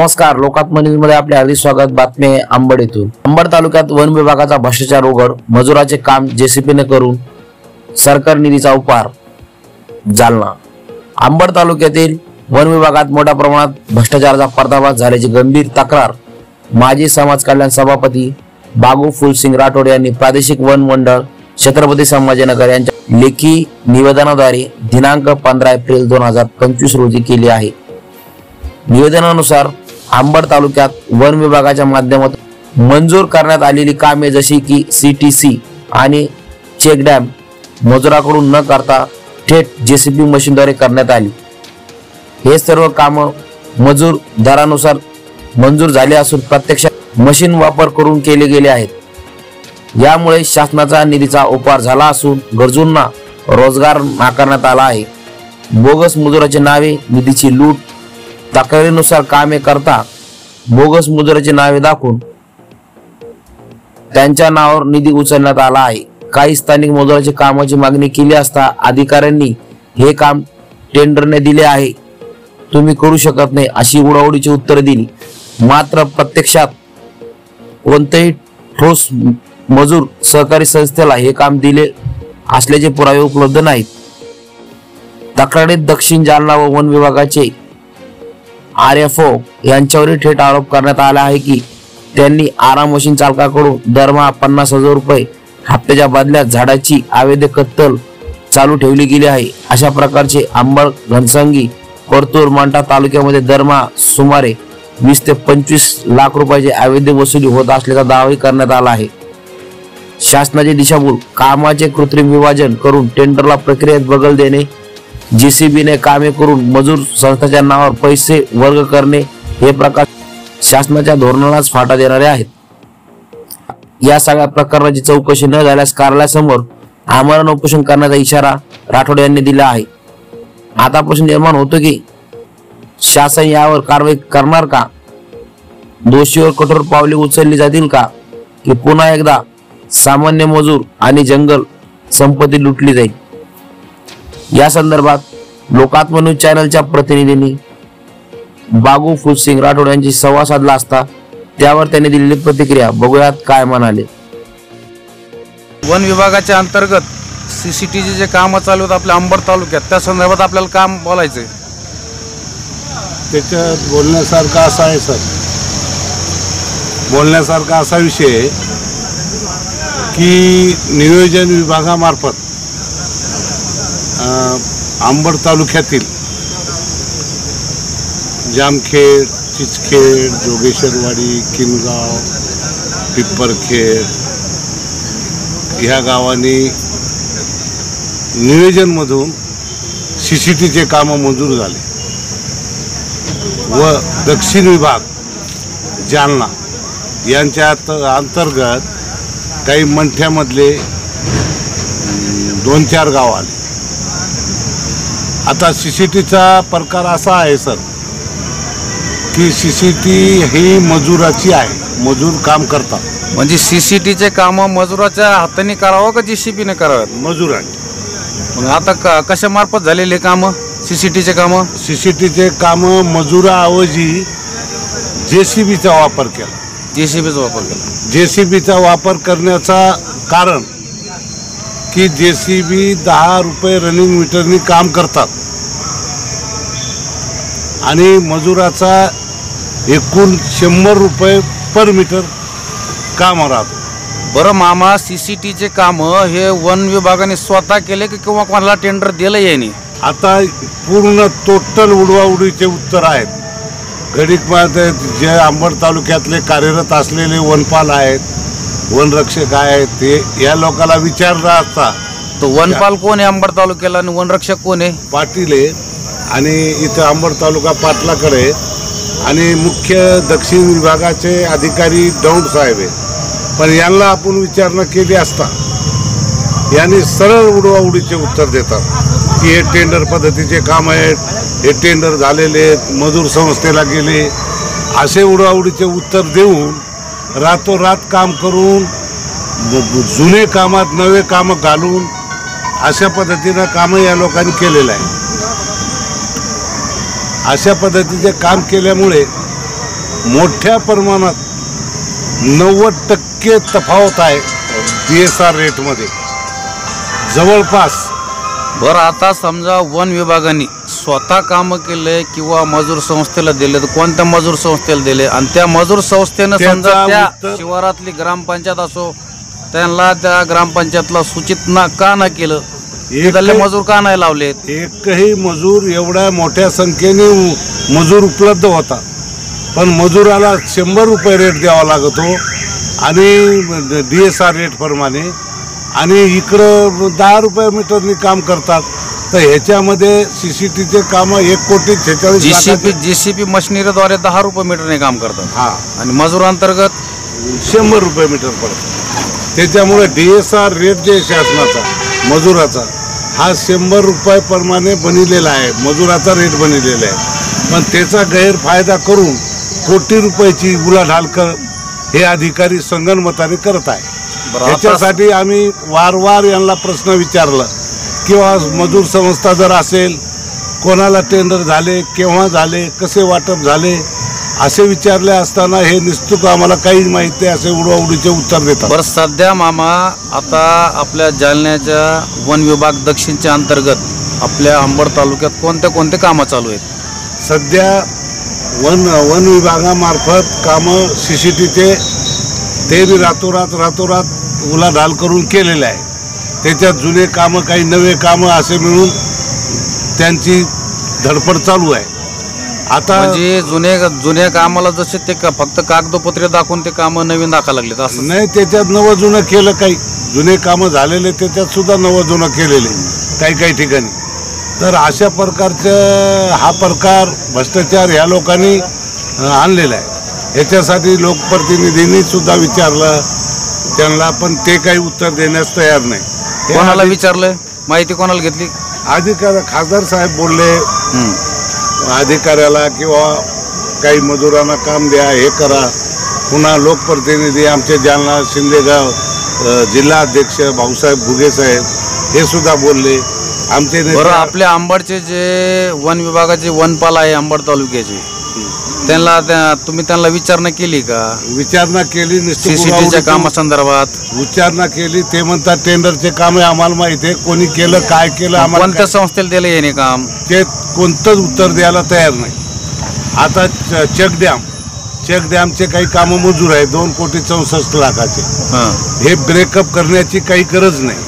नमस्कार, लोकात्मा न्यूज मध्ये आपले हार्दिक स्वागत। बातमी अंबड येथून। अंबड तालुक्यात वन विभागाचा भ्रष्टाचार उघड, मजुराचे काम जेसीबीने करून सरकार निधीचा उपहार। जालना। अंबड तालुक्यातील वन विभागात मोठ्या प्रमाणात भ्रष्टाचाराचा पर्दाफाश झाल्याची गंभीर तक्रार माजी समाज कल्याण सभापती बागू फुलसिंग राठोड यांनी प्रादेशिक वन मंडळ छत्रपती संभाजीनगर यांच्या लेखी निवेदनाद्वारे दिनांक 15 एप्रिल 2025 रोजी केली आहे। निवेदनानुसार अंबड तालुक्यात वन विभागाच्या माध्यमातून मंजूर करण्यात आलेली कामे जशी की सीटीसी आणि चेक डॅम मजुराकडून न करता थेट जेसीबी मशीनद्वारे करण्यात आली। हे सर्व काम मजूर दरानुसार मंजूर झाले असून प्रत्यक्षात मशीन वापर करून केले गेले आहेत। यामुळे शासनाचा निधीचा उपहार झाला असून गरजूंना रोजगार नाकारण्यात आला आहे। बोगस मजुराची नावे, निधीची लूट, तक्रारीनुसार कामे करता बोगस मजुराची नावे दाखवून त्यांच्या नावावर निधी उचलण्यात आला आहे। काही स्थानिक मजुराची कामाची मागणी केली असता अधिकाऱ्यांनी हे काम टेंडरने दिले आहे, तुम्ही करू शकत नाही अशी उडाउडीची उत्तरे दिली। मात्र प्रत्यक्षात कोणतेही ठोस मजूर सहकारी संस्थेला हे काम दिले असल्याचे पुरावे उपलब्ध नाहीत। तक्रारीत दक्षिण जालना व वन विभागाचे RFO यांच्यावर थेट आरोप करण्यात आला आहे की त्यांनी आराम मशीन चालकाकडून दरमहा 50,000 रुपये हप्त्याच्या बदल्यात झाडाची अवैध कत्तल चालू ठेवली गेली आहे। अशा प्रकारचे अंबड, घनसंगी, परतूर, मंठा तालुक्यामध्ये दरमहा सुमारे 20 ते 25 लाख रुपयाची अवैध वसुली होत असल्याचा दावाही करण्यात आला आहे। शासनाची दिशाभूल, कामाचे कृत्रिम विभाजन करून टेंडरला प्रक्रियेत बगल देणे, जेसीबीने कामे करून मजूर संस्थांच्या नावावर पैसे वर्ग करणे हे प्रकार शासनाच्या धोरणालाच फाटा देणारे आहेत। या सगळ्या प्रकरणाची चौकशी न झाल्यास कार्यालयासमोर आमरण उपोषण करण्याचा इशारा राठोड यांनी दिला आहे। आता प्रश्न निर्माण होतो की शासन यावर कारवाई करणार का? दोषीवर कठोर पावले उचलली जातील का? की पुन्हा एकदा सामान्य मजूर आणि जंगल संपत्ती लुटली जाईल? या संदर्भात लोकात्मा न्यूज चॅनलच्या प्रतिनिधींनी बागू फुलसिंग राठोड यांची संवाद साधला असता त्यावर त्यांनी दिलेली प्रतिक्रिया बघूयात काय म्हणाले। वन विभागाच्या अंतर्गत सीसीटीचे जे काम चालू आहेत आपल्या अंबड तालुक्यात, त्या संदर्भात आपल्याला काम बोलायचंय। त्याच्यात बोलण्यासारखा असा आहे सर, बोलण्यासारखा असा विषय की नियोजन विभागामार्फत अंबड तालुक्यातील जामखेड, चिचखेड, जोगेश्वरवाडी, किनगाव, पिप्परखेड ह्या गावांनी नियोजनमधून सीसीटीचे कामं मंजूर झाले व दक्षिण विभाग जालना यांच्या अंतर्गत काही मंठ्यामधले 2-4 गाव आले। आता सीसीटीचा प्रकार असा आहे सर की सीसीटी ही मजुराची आहे, मजूर काम करतात। म्हणजे सीसीटीचे काम मजुराच्या हाताने करावं का जेसीबीने करावं? मजुरांनी। मग आता कशा मार्फत झालेले काम सीसीटीचे काम? सीसीटीचे काम मजुराऐवजी जेसीबीचा वापर केला। जेसीबीचा वापर केला। जेसीबीचा वापर करण्याचा कारण की जेसीबी 10 रुपये रनिंग मीटरनी काम करतात आणि मजुराचा एकूण 100 रुपये पर मीटर काम राहतो। बरं मामा, सीसीटीचे काम हे वन विभागाने स्वतः केले की किंवा कोणाला टेंडर दिलं याने? आता पूर्ण टोटल उडवाउडीचे उत्तर आहेत। घडीकमध्ये जे अंबड तालुक्यातले कार्यरत असलेले वनपाल आहेत, वनरक्षक आहेत, ते या लोकांना विचारला असता तो वनपाल कोण आहे अंबड तालुक्याला आणि वनरक्षक कोण आहे? पाटील आहे आणि इथं अंबड तालुका पाटलाकडे आणि मुख्य दक्षिण विभागाचे अधिकारी दौंड साहेब आहेत। पण यांना आपण विचारणा केली असता यांनी सरळ उडवाउडीचे उत्तर देतात की हे टेंडर पद्धतीचे काम आहेत, हे टेंडर झालेले आहेत, मजूर संस्थेला गेले, असे उडवाउडीचे उत्तर देऊन रातोरात काम करून जुने कामात नवे कामं घालून अशा पद्धतीनं कामं या लोकांनी केलेलं आहे। अशा पद्धतीचे काम केल्यामुळे मोठ्या प्रमाणात 90% तफावत आहे DSR रेटमध्ये जवळपास. बरं, आता समजा वन विभागाने स्वतः कामं केले किंवा मजूर संस्थेला दिले, तर कोणत्या मजूर संस्थेला दिले आणि त्या मजूर संस्थेनं समजा त्याचा त्या उत्तर- शिवारातली ग्रामपंचायत असो त्यांना त्या ग्रामपंचायतला सूचित का न केलं, तिथले मजूर का नाही लावलेत? एकही मजूर एवढ्या मोठ्या संख्येने मजूर उपलब्ध होता, पण मजुराला 100 रुपये रेट द्यावा लागतो आणि DSR रेट प्रमाणे, आणि इकडं 10 रुपये मीटरनी काम करतात. तर ह्याच्यामध्ये CCTचे कामं 1,46,00,000 JCP मशिनरीद्वारे 10 रुपये मीटरने काम करतात. हा, आणि मजुरांतर्गत 100 रुपये मीटर पडतं. त्याच्यामुळे DSR रेट जे शासनाचा मजुराचा हा 100 रुपयाप्रमाणे बनलेला आहे, मजुराचा रेट बनलेला आहे. पण त्याचा गैरफायदा करून कोटी रुपयाची उलाढाल हे अधिकारी संगनमताने करत आहे. त्याच्यासाठी आम्ही वारंवार यांना प्रश्न विचारला किंवा मजूर संस्था जर असेल, कोणाला टेंडर झाले, केव्हा झाले, कसे वाटप झाले, असे विचारले असताना हे निस्तुक आम्हाला काही माहिती असे उडवाउडीचे उत्तर देतात. बरं, सध्या मामा आता आपल्या जालन्याच्या वन विभाग दक्षिणच्या अंतर्गत आपल्या अंबड तालुक्यात कोणते कामं चालू आहेत? सध्या वन विभागामार्फत कामं CCTचे ते बी रातोरात उलाढाल करून केलेले आहे. त्याच्यात जुने कामं काही नवे कामं असे मिळून त्यांची धडपड चालू आहे. आता म्हणजे जुन्या कामाला जसे ते फक्त कागदपत्रे दाखवून ते कामं नवीन दाखवा लागलेत असं नाही, त्याच्यात नवं जुनं केलं, काही जुने कामं झालेले त्याच्यात सुद्धा नवं जुनं केलेले काही ठिकाणी. तर अशा प्रकारचं हा प्रकार भ्रष्टाचार ह्या लोकांनी आणलेला आहे. ह्याच्यासाठी लोकप्रतिनिधींनी सुद्धा विचारलं त्यांना, पण ते काही उत्तर देण्यास तयार नाही. कोणाला विचारलं, माहिती कोणाला घेतली? अधिकारी खासदार साहेब बोलले अधिकाऱ्याला किंवा काही मजुरांना काम द्या, हे करा. पुन्हा लोकप्रतिनिधी आमचे जालना शिंदेगाव जिल्हा अध्यक्ष भाऊसाहेब घुगे साहेब हे सुद्धा बोलले. आमचे बरं, आपल्या अंबडचे जे वन विभागाचे वनपाल आहे अंबड तालुक्याचे, तुम्ही त्यांना विचारणा केली का? विचारणा केली, CCTच्या कामासंदर्भात विचारणा केली. ते म्हणतात टेंडरचे काम आहे, आम्हाला माहिती आहे, कोणी केलं काय केलं, आम्हाला कोणत्या संस्थेला दिलं येणे काम, ते कोणतंच उत्तर द्यायला तयार नाही. आता चेक डॅमचे काही कामं मंजूर आहे 2,64,00,000 हे ब्रेकअप करण्याची काही गरज नाही.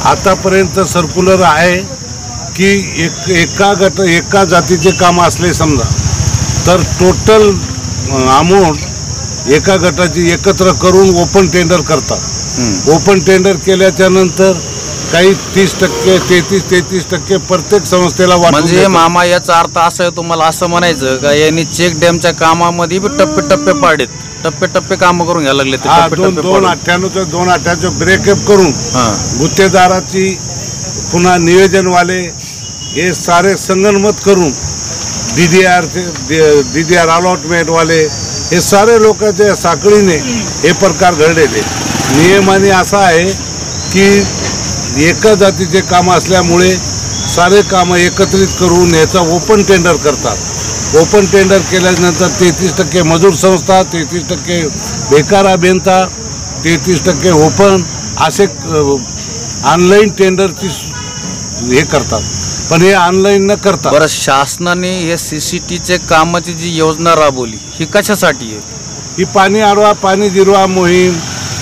आतापर्यंत सर्क्युलर आहे की एका जातीचे काम असले समजा तर टोटल अमाऊंट एका गटाची एकत्र करून ओपन टेंडर करतात. ओपन टेंडर केल्याच्या नंतर काही 30%, 33% प्रत्येक संस्थेला वाटून म्हणजे देतात. मामा याचा अर्थ असा आहे तुम्हाला असं म्हणायचं का यांनी चेक डॅमच्या कामामध्ये बी टप्पे पाडलेत, टप्पे काम करून घ्यायला लागले. 298 ते 298 ब्रेकअप करून गुत्तेदाराची पुन्हा नियोजनवाले हे सारे संगनमत करून DDR अलॉटमेंटवाले हे सारे लोकांच्या साखळीने हे प्रकार घडलेले. नियमाने असा आहे की एका जातीचे काम असल्यामुळे सारे कामं एकत्रित करून याचा ओपन टेंडर करतात. ओपन टेंडर केल्यानंतर 33% मजूर संस्था, 33% बेकार अभियंता, 33% ओपन असे ऑनलाईन टेंडरची हे करतात. पण हे ऑनलाईन न करता बरं, शासनाने हे CCTचे कामाची जी योजना राबवली ही कशासाठी आहे? ही पाणी अडवा पाणी जिरवा मोहीम,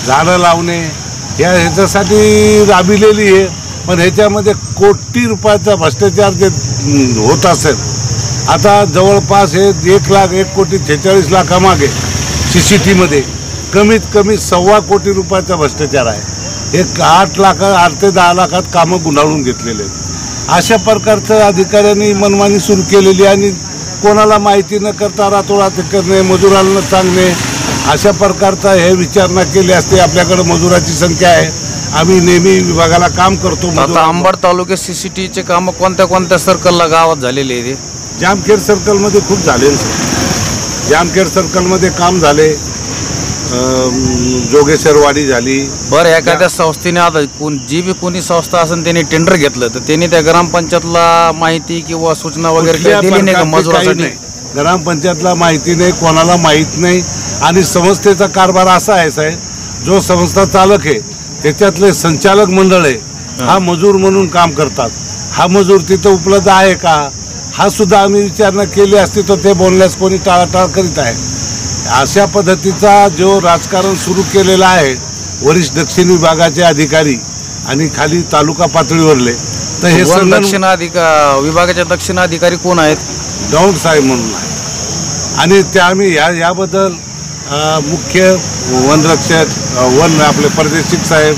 झाडं लावणे ह्याच्यासाठी राबविलेली आहे. पण ह्याच्यामध्ये कोटी रुपयाचा भ्रष्टाचार जे होत असेल, आता जवळपास हे 1,46,00,000 मागे CCTमध्ये कमीत कमी 1.25 कोटी रुपयाचा भ्रष्टाचार आहे. एक 8 ते 10 लाखात कामं गुंडाळून घेतलेले आहेत. अशा प्रकारचं अधिकाऱ्यांनी मनमानी सुरू केलेली आणि कोणाला माहिती न करता रातोरात करणे, मजुरांना सांगणे, अशा प्रकारचा हे विचारणा केली असते. आपल्याकडे मजुराची संख्या आहे, आम्ही नेहमी विभागाला काम करतो. आता अंबड तालुक्यात CCTचे काम कोणत्या सर्कलला गावात झालेले आहे? जामखेड सर्कलमध्ये खूप झाले. जामखेड सर्कलमध्ये काम झाले, जोगेश्वरवाडी झाली. बरं, एखाद्या संस्थेने आता जी बी कोणी संस्था असेल त्यांनी टेंडर घेतलं तर त्यांनी त्या ग्रामपंचायतला माहिती किंवा सूचना वगैरे काही दिली नाही का मजुरासाठी? ग्रामपंचायतला माहिती नाही, कोणाला माहीत नाही. आणि संस्थेचा कारभार असा आहे साहेब, जो संस्था चालक आहे त्याच्यातले संचालक मंडळ आहे, हा मजूर म्हणून काम करतात. हा मजूर तिथं उपलब्ध आहे का, हा सुद्धा आम्ही विचारणा केली असती तर ते बोलण्यास कोणी टाळाटाळ करीत आहे. अशा पद्धतीचा जो राजकारण सुरू केलेला आहे वरिष्ठ दक्षिण विभागाचे अधिकारी आणि खाली तालुका पातळीवरले, तर हे विभागाचे दक्षिण अधिकारी कोण आहेत? दौंड साहेब म्हणून आहे. आणि त्या आम्ही याबद्दल मुख्य वनरक्षक आपले परदेशिक साहेब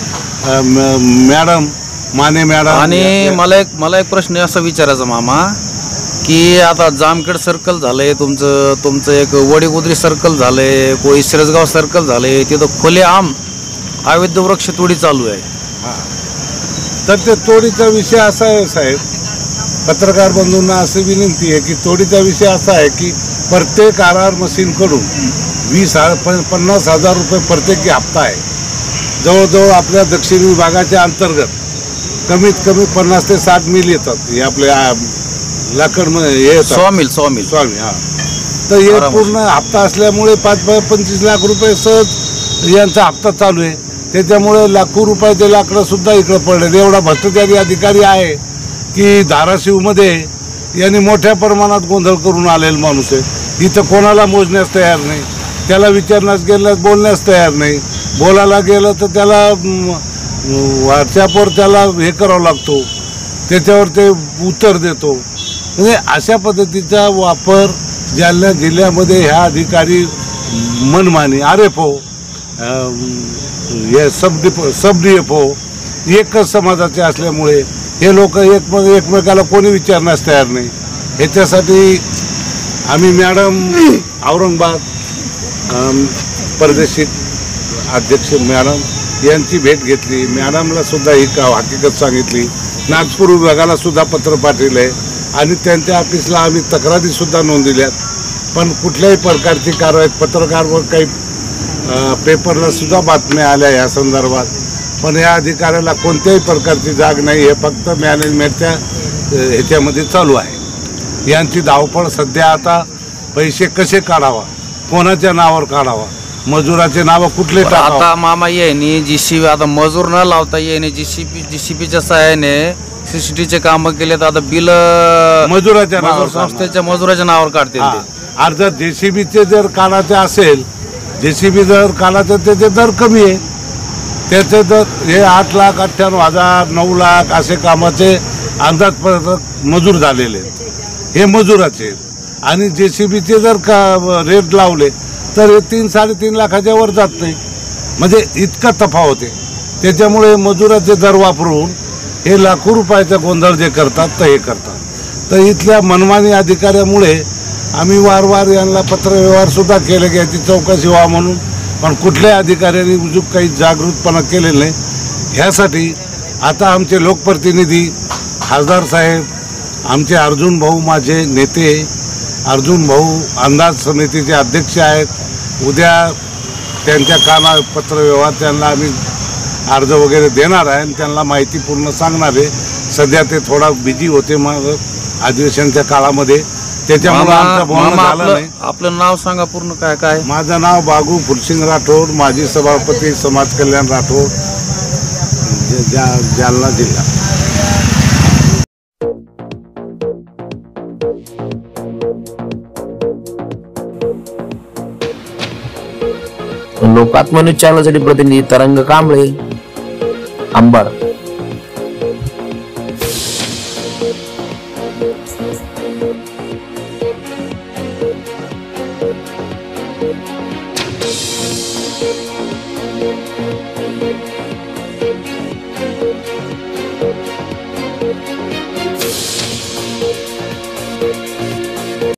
मॅडम माने मॅडम. आणि मला एक प्रश्न असा विचारायचा मामा, की आता जामखेड सर्कल झालंय तुमचं एक वडीगुद्री सर्कल झालंय, कोई सिरसगाव सर्कल झालंय, तिथं खुलेआम अवैध वृक्ष तोडी चालू आहे. तर ते तोडीचा विषय असा आहे साहेब, पत्रकार बंधूंना अशी विनंती आहे की तोडीचा विषय असा आहे की प्रत्येक RR मशीनकडून 50,000 रुपये प्रत्येकी हप्ता आहे. जवळजवळ आपल्या दक्षिण विभागाच्या अंतर्गत कमीत कमी 50 ते 60 मिल येतात. हे आपल्या लाकड हे येतात स्वामी. हा, तर हे पूर्ण हप्ता असल्यामुळे 25 लाख रुपये सहज यांचा हप्ता चालू आहे. त्याच्यामुळे लाखो रुपयाचे लाकडं सुद्धा इकडं पडले. एवढा भ्रष्टाचारी अधिकारी आहे की धाराशिवमध्ये यांनी मोठ्या प्रमाणात गोंधळ करून आलेला माणूस आहे. इथं कोणाला मोजण्यास तयार नाही, त्याला विचारण्यास गेल्यास बोलण्यास तयार नाही. बोलायला गेलं तर त्याला व्हॉट्सॲपवर त्याला हे करावं लागतो, त्याच्यावर ते उत्तर देतो. म्हणजे अशा पद्धतीचा वापर जालना जिल्ह्यामध्ये ह्या अधिकारी मनमानी RFO हे सब DFO एकच समाजाचे असल्यामुळे हे लोक एकमेकाला कोणी विचारण्यास तयार नाही. ह्याच्यासाठी आम्ही मॅडम औरंगाबाद परदेशिक अध्यक्ष मॅडम यांची भेट घेतली. मॅडमला सुद्धा ही हकीकत सांगितली. नागपूर विभागाला सुद्धा पत्र पाठवलं आहे आणि त्यांच्या ऑफिसला आम्ही तक्रारीसुद्धा नोंदविल्यात. पण कुठल्याही प्रकारची कारवाई, पत्रकारवर काही पेपरला सुद्धा बातम्या आल्या या संदर्भात, पण या अधिकाऱ्याला कोणत्याही प्रकारची जाग नाही. हे फक्त मॅनेजमेंटच्या ह्याच्यामध्ये चालू आहे. यांची धावपळ सध्या आता पैसे कसे काढावा, कोणाच्या नावावर काढावा, मजुराचे नाव कुठले टाकावा. आता मामा येणे JCB आता मजूर न लावता येणे JCBच्या सहाय्याने CCTVचे काम केले तर आता बिल मजुराच्या संस्थेच्या मजुराच्या नावावर काढतील. अर्थात JCBचे जर काढायचे असेल, JCB जर काढायचं त्याचे दर कमी आहे. त्याचे दर हे 8,98,000 9 लाख असे कामाचे अंदाजपत्रक मंजूर झालेले आहेत. हे मजुराचे. आणि JCBचे जर रेट लावले तर हे 3-3.5 लाखाच्या वर जात नाही. म्हणजे इतका तफावत आहे. त्याच्यामुळे मजुराचे दर वापरून हे लाखो रुपयाचा गोंधळ जे करतात तर हे करतात. तर इथल्या मनमानी अधिकाऱ्यामुळे आम्ही वारंवार यांना पत्रव्यवहारसुद्धा केले की याची चौकशी व्हावा म्हणून, पण कुठल्याही अधिकाऱ्यांनी उजूक काही जागृतपणा केलेला नाही. ह्यासाठी आता आमचे लोकप्रतिनिधी खासदार साहेब, आमचे अर्जुन भाऊ माझे नेते, अर्जुन भाऊ अंदाज समितीचे अध्यक्ष आहेत. उद्या त्यांच्या काना पत्रव्यवहार त्यांना आम्ही अर्ज वगैरे देणार आहे आणि त्यांना माहिती पूर्ण सांगणार आहे. सध्या ते थोडा बिझी होते मग अधिवेशनच्या काळामध्ये, त्याच्यामुळे आमचं बोलणं झालं नाही. आपलं नाव सांगा पूर्ण. काय माझं नाव बागू फुलसिंग राठोड, माजी सभापती समाज कल्याण राठोड, जालना जिल्हा. लोकात्मा न्यूज चॅनलसाठी प्रतिनिधी तरंग कांबळे, अंबड.